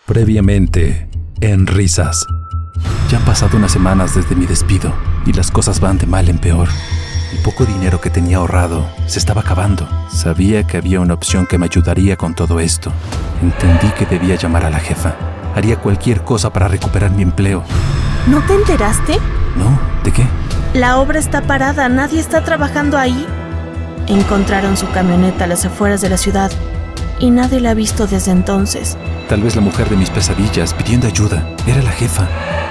Previamente, en Risas. Ya han pasado unas semanas desde mi despido y las cosas van de mal en peor. El poco dinero que tenía ahorrado se estaba acabando. Sabía que había una opción que me ayudaría con todo esto. Entendí que debía llamar a la jefa. Haría cualquier cosa para recuperar mi empleo. ¿No te enteraste? ¿No? ¿De qué? La obra está parada, nadie está trabajando ahí. Encontraron su camioneta a las afueras de la ciudad y nadie la ha visto desde entonces. Tal vez la mujer de mis pesadillas pidiendo ayuda era la jefa.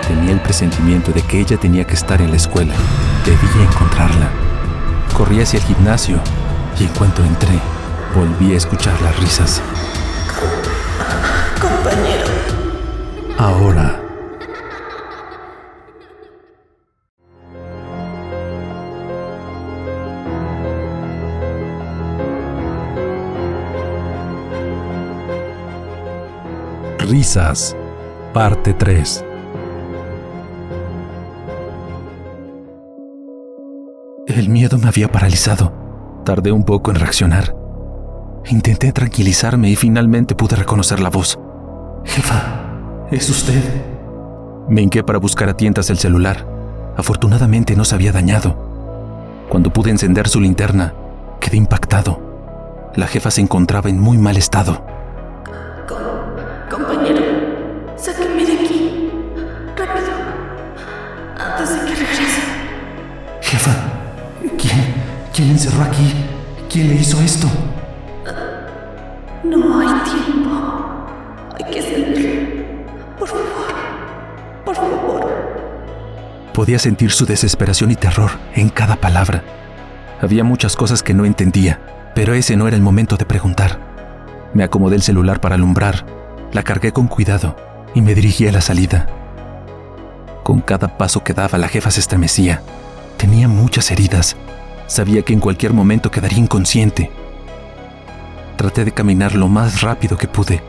Tenía el presentimiento de que ella tenía que estar en la escuela. Debía encontrarla. Corrí hacia el gimnasio y en cuanto entré, volví a escuchar las risas. Compañero. Ahora. Risas, parte 3. El miedo me había paralizado. Tardé un poco en reaccionar. Intenté tranquilizarme y finalmente pude reconocer la voz. Jefa, ¿es usted? Me hinqué para buscar a tientas el celular. Afortunadamente no se había dañado. Cuando pude encender su linterna, quedé impactado. La jefa se encontraba en muy mal estado. Compañero, sáquenme de aquí. Rápido. Antes de que regrese. Jefa, ¿quién le encerró aquí? ¿Quién le hizo esto? No hay tiempo. Hay que salir. Por favor. Por favor. Podía sentir su desesperación y terror en cada palabra. Había muchas cosas que no entendía, pero ese no era el momento de preguntar. Me acomodé el celular para alumbrar. La cargué con cuidado y me dirigí a la salida. Con cada paso que daba, la jefa se estremecía. Tenía muchas heridas. Sabía que en cualquier momento quedaría inconsciente. Traté de caminar lo más rápido que pude,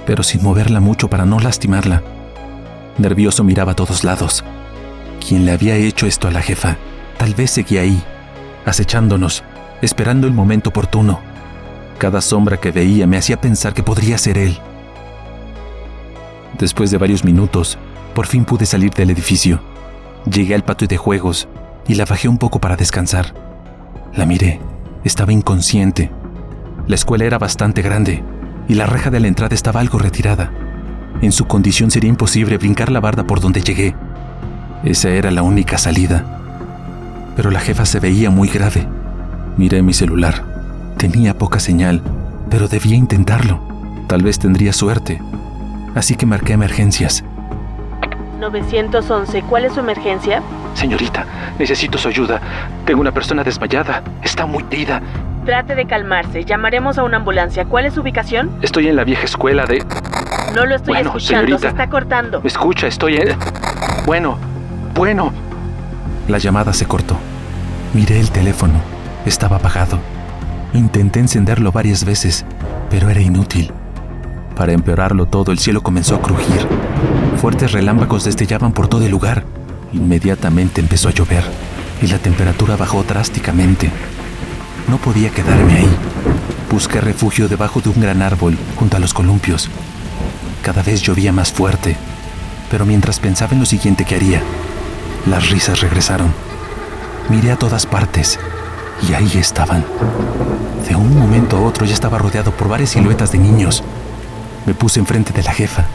pero sin moverla mucho para no lastimarla. Nervioso miraba a todos lados. ¿Quién le había hecho esto a la jefa? Tal vez seguía ahí, acechándonos, esperando el momento oportuno. Cada sombra que veía me hacía pensar que podría ser él. Después de varios minutos, por fin pude salir del edificio. Llegué al patio de juegos y la bajé un poco para descansar. La miré. Estaba inconsciente. La escuela era bastante grande y la reja de la entrada estaba algo retirada. En su condición sería imposible brincar la barda por donde llegué. Esa era la única salida. Pero la jefa se veía muy grave. Miré mi celular. Tenía poca señal, pero debía intentarlo. Tal vez tendría suerte. Así que marqué emergencias. 911, ¿cuál es su emergencia? Señorita, necesito su ayuda. Tengo una persona desmayada. Está muy herida. Trate de calmarse. Llamaremos a una ambulancia. ¿Cuál es su ubicación? Estoy en la vieja escuela de... No lo estoy escuchando, señorita, se está cortando. ¿Me escucha? Estoy en... Bueno. La llamada se cortó. Miré el teléfono. Estaba apagado. Intenté encenderlo varias veces, pero era inútil. Para empeorarlo todo, el cielo comenzó a crujir. Fuertes relámpagos destellaban por todo el lugar. Inmediatamente empezó a llover y la temperatura bajó drásticamente. No podía quedarme ahí. Busqué refugio debajo de un gran árbol junto a los columpios. Cada vez llovía más fuerte, pero mientras pensaba en lo siguiente que haría, las risas regresaron. Miré a todas partes y ahí estaban. De un momento a otro ya estaba rodeado por varias siluetas de niños. Me puse enfrente de la jefa,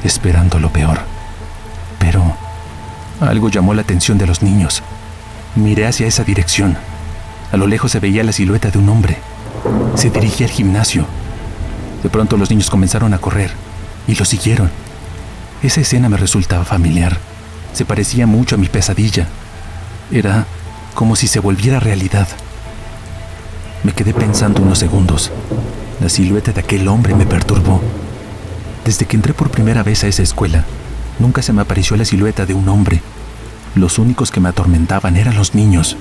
esperando lo peor. Pero algo llamó la atención de los niños. Miré hacia esa dirección. A lo lejos se veía la silueta de un hombre. Se dirigía al gimnasio. De pronto los niños comenzaron a correr y lo siguieron. Esa escena me resultaba familiar. Se parecía mucho a mi pesadilla. Era como si se volviera realidad. Me quedé pensando unos segundos. La silueta de aquel hombre me perturbó. Desde que entré por primera vez a esa escuela, nunca se me apareció la silueta de un hombre. Los únicos que me atormentaban eran los niños.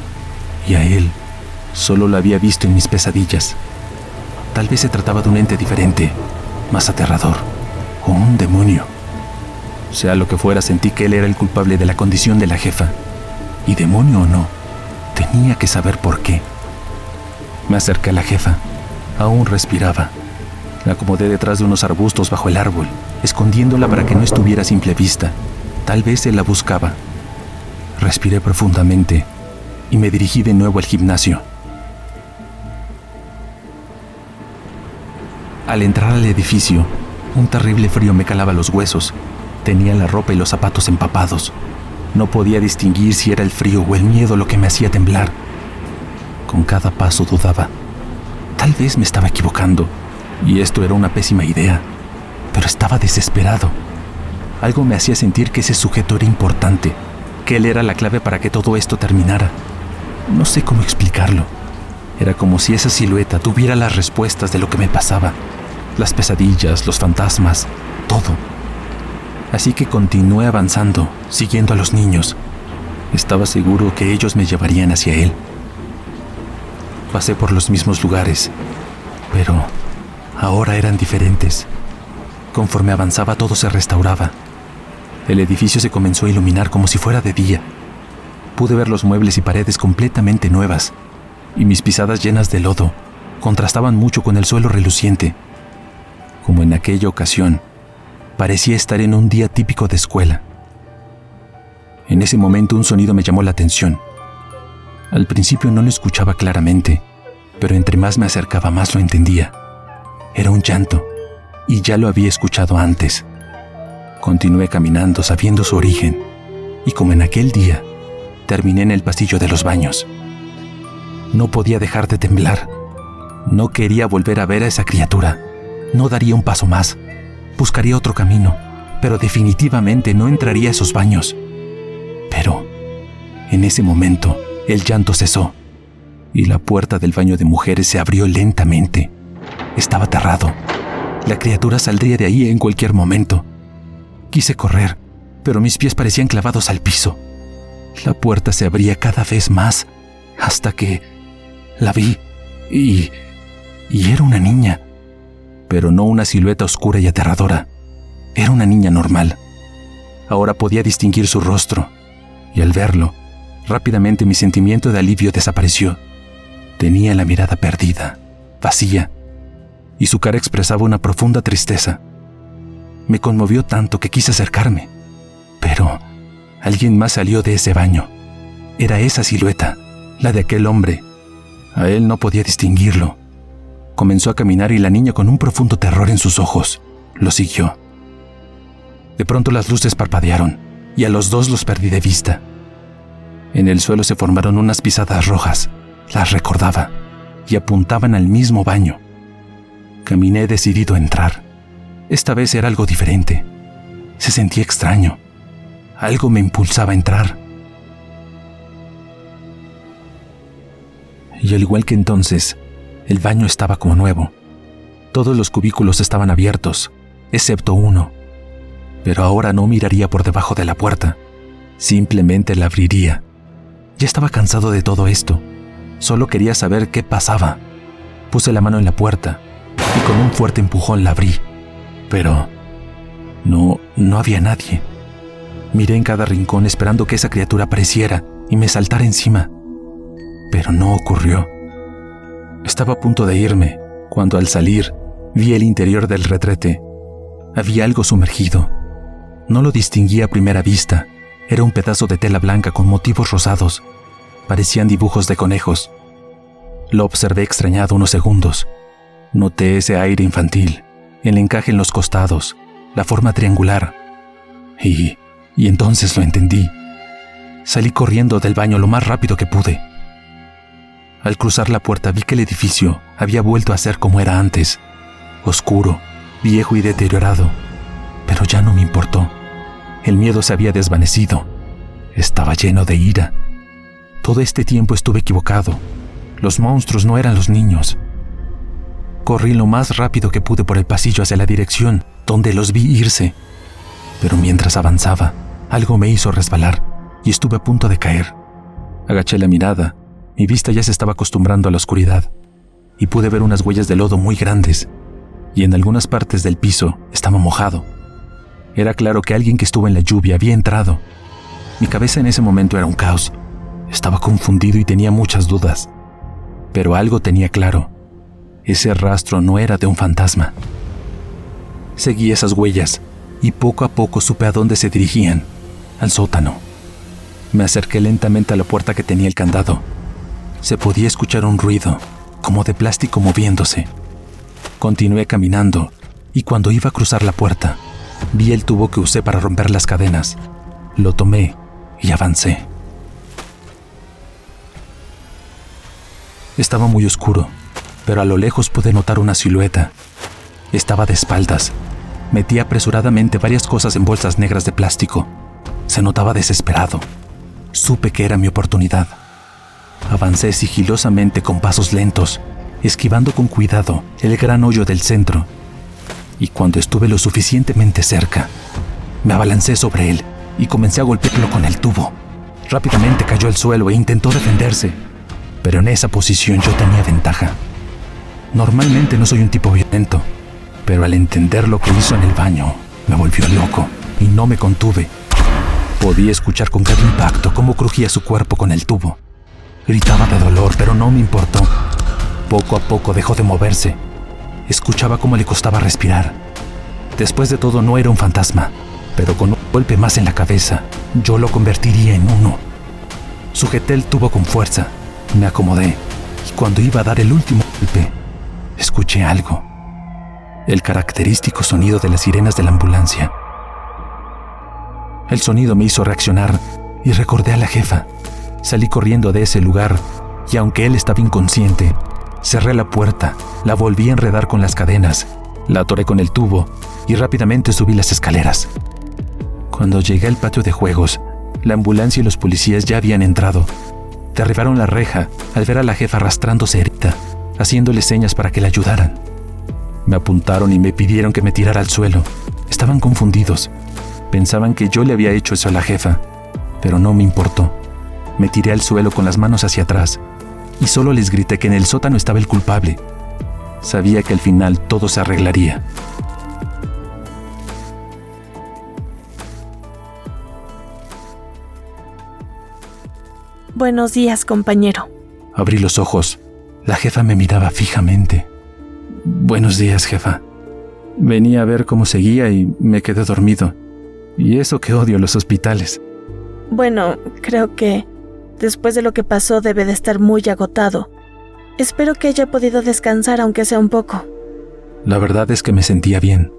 Y a él solo lo había visto en mis pesadillas. Tal vez se trataba de un ente diferente, más aterrador, o un demonio. Sea lo que fuera, sentí que él era el culpable de la condición de la jefa. Y demonio o no, tenía que saber por qué. Me acerqué a la jefa. Aún respiraba. Me acomodé detrás de unos arbustos bajo el árbol, escondiéndola para que no estuviera a simple vista. Tal vez él la buscaba. Respiré profundamente y me dirigí de nuevo al gimnasio. Al entrar al edificio, un terrible frío me calaba los huesos. Tenía la ropa y los zapatos empapados. No podía distinguir si era el frío o el miedo lo que me hacía temblar. Con cada paso dudaba. Tal vez me estaba equivocando, y esto era una pésima idea, pero estaba desesperado. Algo me hacía sentir que ese sujeto era importante, que él era la clave para que todo esto terminara. No sé cómo explicarlo. Era como si esa silueta tuviera las respuestas de lo que me pasaba. Las pesadillas, los fantasmas, todo. Así que continué avanzando, siguiendo a los niños. Estaba seguro que ellos me llevarían hacia él. Pasé por los mismos lugares, pero ahora eran diferentes. Conforme avanzaba, todo se restauraba. El edificio se comenzó a iluminar como si fuera de día. Pude ver los muebles y paredes completamente nuevas, y mis pisadas llenas de lodo contrastaban mucho con el suelo reluciente. Como en aquella ocasión, parecía estar en un día típico de escuela. En ese momento un sonido me llamó la atención. Al principio no lo escuchaba claramente, pero entre más me acercaba más lo entendía. Era un llanto, y ya lo había escuchado antes. Continué caminando sabiendo su origen, y como en aquel día, terminé en el pasillo de los baños. No podía dejar de temblar. No quería volver a ver a esa criatura. No daría un paso más. Buscaría otro camino, pero definitivamente no entraría a esos baños. Pero, en ese momento, el llanto cesó, y la puerta del baño de mujeres se abrió lentamente. Estaba aterrado. La criatura saldría de ahí en cualquier momento. Quise correr, pero mis pies parecían clavados al piso. La puerta se abría cada vez más, hasta que la vi, y era una niña. Pero no una silueta oscura y aterradora. Era una niña normal. Ahora podía distinguir su rostro, y al verlo, rápidamente mi sentimiento de alivio desapareció. Tenía la mirada perdida, vacía, y su cara expresaba una profunda tristeza. Me conmovió tanto que quise acercarme, pero alguien más salió de ese baño. Era esa silueta, la de aquel hombre. A él no podía distinguirlo. Comenzó a caminar y la niña, con un profundo terror en sus ojos, lo siguió. De pronto las luces parpadearon y a los dos los perdí de vista. En el suelo se formaron unas pisadas rojas, las recordaba, y apuntaban al mismo baño. Caminé decidido a entrar. Esta vez era algo diferente. Se sentía extraño. Algo me impulsaba a entrar. Y al igual que entonces, el baño estaba como nuevo. Todos los cubículos estaban abiertos, excepto uno. Pero ahora no miraría por debajo de la puerta. Simplemente la abriría. Ya estaba cansado de todo esto. Solo quería saber qué pasaba. Puse la mano en la puerta y con un fuerte empujón la abrí. Pero no había nadie. Miré en cada rincón esperando que esa criatura apareciera y me saltara encima. Pero no ocurrió. Estaba a punto de irme, cuando al salir, vi el interior del retrete. Había algo sumergido. No lo distinguí a primera vista. Era un pedazo de tela blanca con motivos rosados. Parecían dibujos de conejos. Lo observé extrañado unos segundos. Noté ese aire infantil, el encaje en los costados, la forma triangular. Y entonces lo entendí. Salí corriendo del baño lo más rápido que pude. Al cruzar la puerta vi que el edificio había vuelto a ser como era antes, oscuro, viejo y deteriorado, pero ya no me importó. El miedo se había desvanecido. Estaba lleno de ira. Todo este tiempo estuve equivocado. Los monstruos no eran los niños. Corrí lo más rápido que pude por el pasillo hacia la dirección donde los vi irse. Pero mientras avanzaba, algo me hizo resbalar y estuve a punto de caer. Agaché la mirada. Mi vista ya se estaba acostumbrando a la oscuridad y pude ver unas huellas de lodo muy grandes, y en algunas partes del piso estaba mojado. Era claro que alguien que estuvo en la lluvia había entrado. Mi cabeza en ese momento era un caos. Estaba confundido y tenía muchas dudas. Pero algo tenía claro. Ese rastro no era de un fantasma. Seguí esas huellas y poco a poco supe a dónde se dirigían, al sótano. Me acerqué lentamente a la puerta que tenía el candado. Se podía escuchar un ruido, como de plástico moviéndose. Continué caminando y cuando iba a cruzar la puerta, vi el tubo que usé para romper las cadenas. Lo tomé y avancé. Estaba muy oscuro, pero a lo lejos pude notar una silueta. Estaba de espaldas. Metí apresuradamente varias cosas en bolsas negras de plástico. Se notaba desesperado. Supe que era mi oportunidad. Avancé sigilosamente con pasos lentos, esquivando con cuidado el gran hoyo del centro. Y cuando estuve lo suficientemente cerca, me abalancé sobre él y comencé a golpearlo con el tubo. Rápidamente cayó al suelo e intentó defenderse, pero en esa posición yo tenía ventaja. Normalmente no soy un tipo violento, pero al entender lo que hizo en el baño, me volvió loco y no me contuve. Podía escuchar con cada impacto cómo crujía su cuerpo con el tubo. Gritaba de dolor, pero no me importó. Poco a poco dejó de moverse. Escuchaba cómo le costaba respirar. Después de todo, no era un fantasma, pero con un golpe más en la cabeza, yo lo convertiría en uno. Sujeté el tubo con fuerza, me acomodé, y cuando iba a dar el último golpe, escuché algo. El característico sonido de las sirenas de la ambulancia. El sonido me hizo reaccionar y recordé a la jefa. Salí corriendo de ese lugar y aunque él estaba inconsciente, cerré la puerta, la volví a enredar con las cadenas, la atoré con el tubo y rápidamente subí las escaleras. Cuando llegué al patio de juegos, la ambulancia y los policías ya habían entrado. Derribaron la reja al ver a la jefa arrastrándose herida, haciéndole señas para que la ayudaran. Me apuntaron y me pidieron que me tirara al suelo. Estaban confundidos. Pensaban que yo le había hecho eso a la jefa, pero no me importó. Me tiré al suelo con las manos hacia atrás y solo les grité que en el sótano estaba el culpable. Sabía que al final todo se arreglaría. Buenos días, compañero. Abrí los ojos. La jefa me miraba fijamente. Buenos días, jefa. Venía a ver cómo seguía y me quedé dormido. Y eso que odio los hospitales. Bueno, creo que después de lo que pasó debe de estar muy agotado. Espero que haya podido descansar aunque sea un poco. La verdad es que me sentía bien.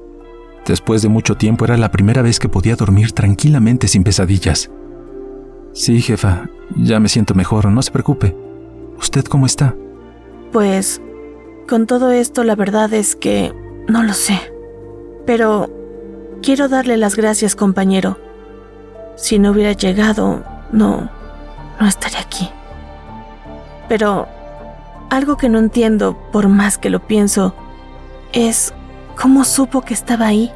Después de mucho tiempo era la primera vez que podía dormir tranquilamente sin pesadillas. Sí, jefa, ya me siento mejor, no se preocupe. ¿Usted cómo está? Pues, con todo esto la verdad es que no lo sé. Pero quiero darle las gracias, compañero. Si no hubiera llegado, no estaría aquí. Pero algo que no entiendo, por más que lo pienso, es cómo supo que estaba ahí.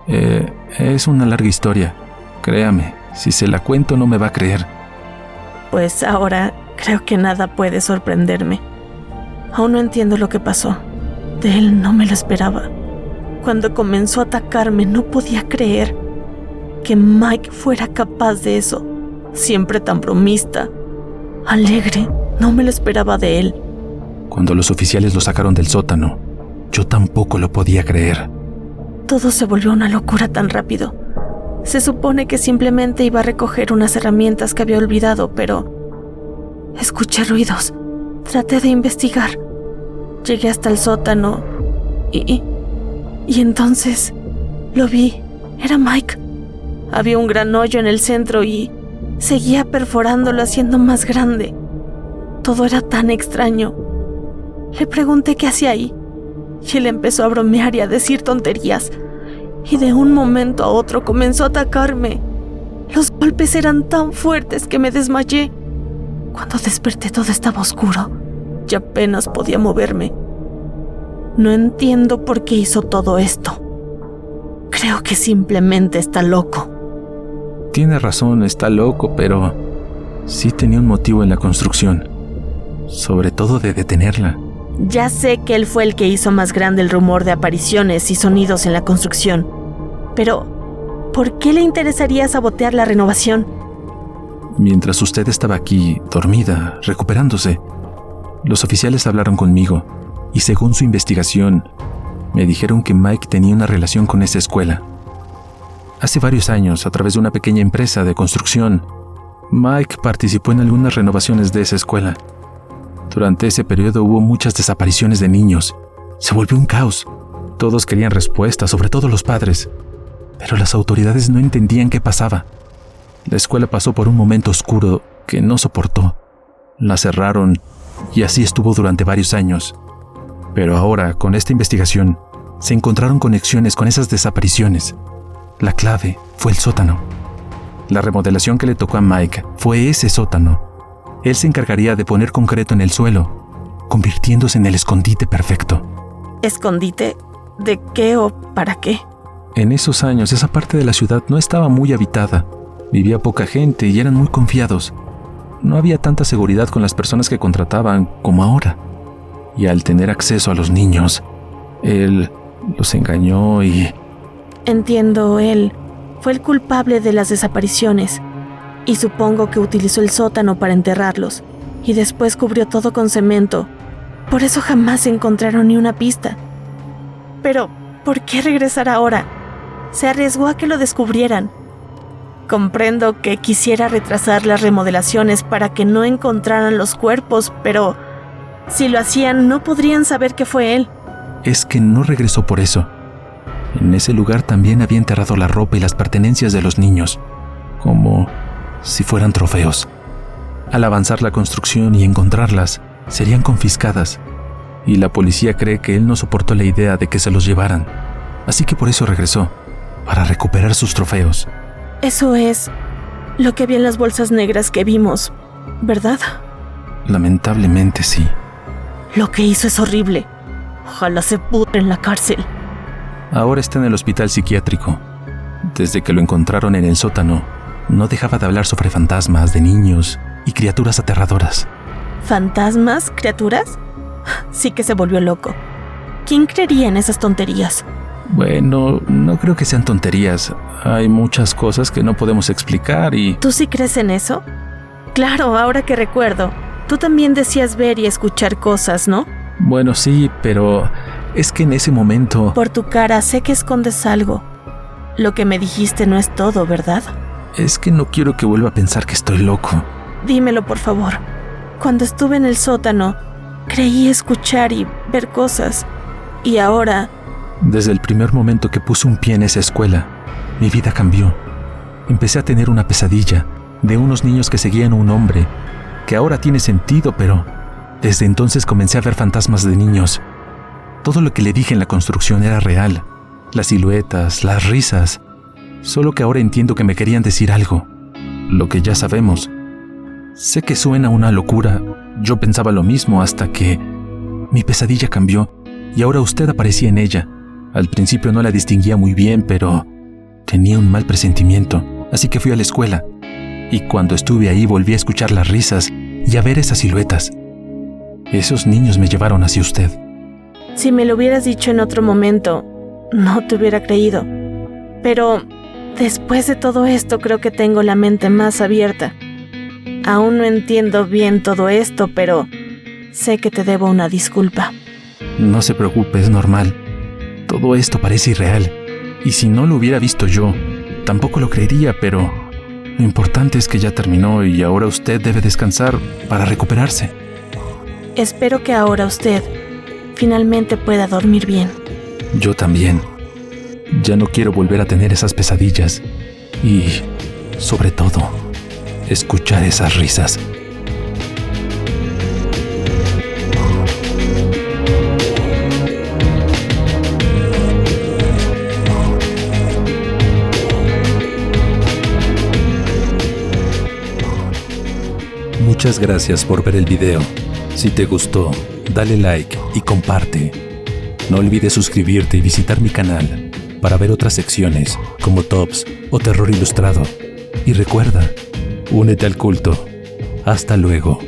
Es una larga historia. Créame, si se la cuento no me va a creer. Pues ahora creo que nada puede sorprenderme. Aún no entiendo lo que pasó. De él no me lo esperaba. Cuando comenzó a atacarme no podía creer que Mike fuera capaz de eso. Siempre tan bromista, alegre, no me lo esperaba de él. Cuando los oficiales lo sacaron del sótano, yo tampoco lo podía creer. Todo se volvió una locura tan rápido. Se supone que simplemente iba a recoger unas herramientas que había olvidado, pero escuché ruidos. Traté de investigar. Llegué hasta el sótano y entonces lo vi. Era Mike. Había un gran hoyo en el centro y seguía perforándolo, haciendo más grande. Todo era tan extraño. Le pregunté qué hacía ahí y él empezó a bromear y a decir tonterías. Y de un momento a otro comenzó a atacarme. Los golpes eran tan fuertes que me desmayé. Cuando desperté todo estaba oscuro y apenas podía moverme. No entiendo por qué hizo todo esto. Creo que simplemente está loco. Tiene razón, está loco, pero sí tenía un motivo en la construcción. Sobre todo de detenerla. Ya sé que él fue el que hizo más grande el rumor de apariciones y sonidos en la construcción. Pero, ¿por qué le interesaría sabotear la renovación? Mientras usted estaba aquí, dormida, recuperándose, los oficiales hablaron conmigo y según su investigación, Me dijeron que Mike tenía una relación con esa escuela. Hace varios años, a través de una pequeña empresa de construcción, Mike participó en algunas renovaciones de esa escuela. Durante ese periodo hubo muchas desapariciones de niños. Se volvió un caos. Todos querían respuestas, sobre todo los padres. Pero las autoridades no entendían qué pasaba. La escuela pasó por un momento oscuro que no soportó. La cerraron y así estuvo durante varios años. Pero ahora, con esta investigación, se encontraron conexiones con esas desapariciones. La clave fue el sótano. La remodelación que le tocó a Mike fue ese sótano. Él se encargaría de poner concreto en el suelo, convirtiéndose en el escondite perfecto. ¿Escondite? ¿De qué o para qué? En esos años, esa parte de la ciudad no estaba muy habitada. Vivía poca gente y eran muy confiados. No había tanta seguridad con las personas que contrataban como ahora. Y al tener acceso a los niños, él los engañó y... Entiendo, él fue el culpable de las desapariciones. Y supongo que utilizó el sótano para enterrarlos. Y después cubrió todo con cemento. Por eso jamás encontraron ni una pista. Pero, ¿por qué regresar ahora? Se arriesgó a que lo descubrieran. Comprendo que quisiera retrasar las remodelaciones para que no encontraran los cuerpos, pero si lo hacían no podrían saber que fue él. Es que no regresó por eso. En ese lugar también había enterrado la ropa y las pertenencias de los niños, como si fueran trofeos. Al avanzar la construcción y encontrarlas, serían confiscadas, y la policía cree que él no soportó la idea de que se los llevaran, así que por eso regresó, para recuperar sus trofeos. Eso es lo que había en las bolsas negras que vimos, ¿verdad? Lamentablemente sí. Lo que hizo es horrible. Ojalá se pudre en la cárcel. Ahora está en el hospital psiquiátrico. Desde que lo encontraron en el sótano, no dejaba de hablar sobre fantasmas de niños y criaturas aterradoras. ¿Fantasmas? ¿Criaturas? Sí que se volvió loco. ¿Quién creería en esas tonterías? Bueno, no creo que sean tonterías. Hay muchas cosas que no podemos explicar y... ¿Tú sí crees en eso? Claro, ahora que recuerdo. Tú también decías ver y escuchar cosas, ¿no? Bueno, sí, pero es que en ese momento... Por tu cara sé que escondes algo. Lo que me dijiste no es todo, ¿verdad? Es que no quiero que vuelva a pensar que estoy loco. Dímelo, por favor. Cuando estuve en el sótano, creí escuchar y ver cosas. Y ahora... Desde el primer momento que puse un pie en esa escuela, mi vida cambió. Empecé a tener una pesadilla de unos niños que seguían a un hombre, que ahora tiene sentido, pero desde entonces comencé a ver fantasmas de niños. Todo lo que le dije en la construcción era real. Las siluetas, las risas. Solo que ahora entiendo que me querían decir algo. Lo que ya sabemos. Sé que suena una locura. Yo pensaba lo mismo hasta que mi pesadilla cambió y ahora usted aparecía en ella. Al principio no la distinguía muy bien, pero tenía un mal presentimiento, así que fui a la escuela. Y cuando estuve ahí volví a escuchar las risas y a ver esas siluetas. Esos niños me llevaron hacia usted. Si me lo hubieras dicho en otro momento, no te hubiera creído. Pero después de todo esto creo que tengo la mente más abierta. Aún no entiendo bien todo esto, pero sé que te debo una disculpa. No se preocupe, es normal. Todo esto parece irreal. Y si no lo hubiera visto yo, tampoco lo creería, pero lo importante es que ya terminó y ahora usted debe descansar para recuperarse. Espero que ahora usted finalmente pueda dormir bien. Yo también. Ya no quiero volver a tener esas pesadillas. Y, sobre todo, escuchar esas risas. Muchas gracias por ver el video. Si te gustó, dale like y comparte. No olvides suscribirte y visitar mi canal para ver otras secciones como tops o terror ilustrado. Y recuerda, únete al culto. Hasta luego.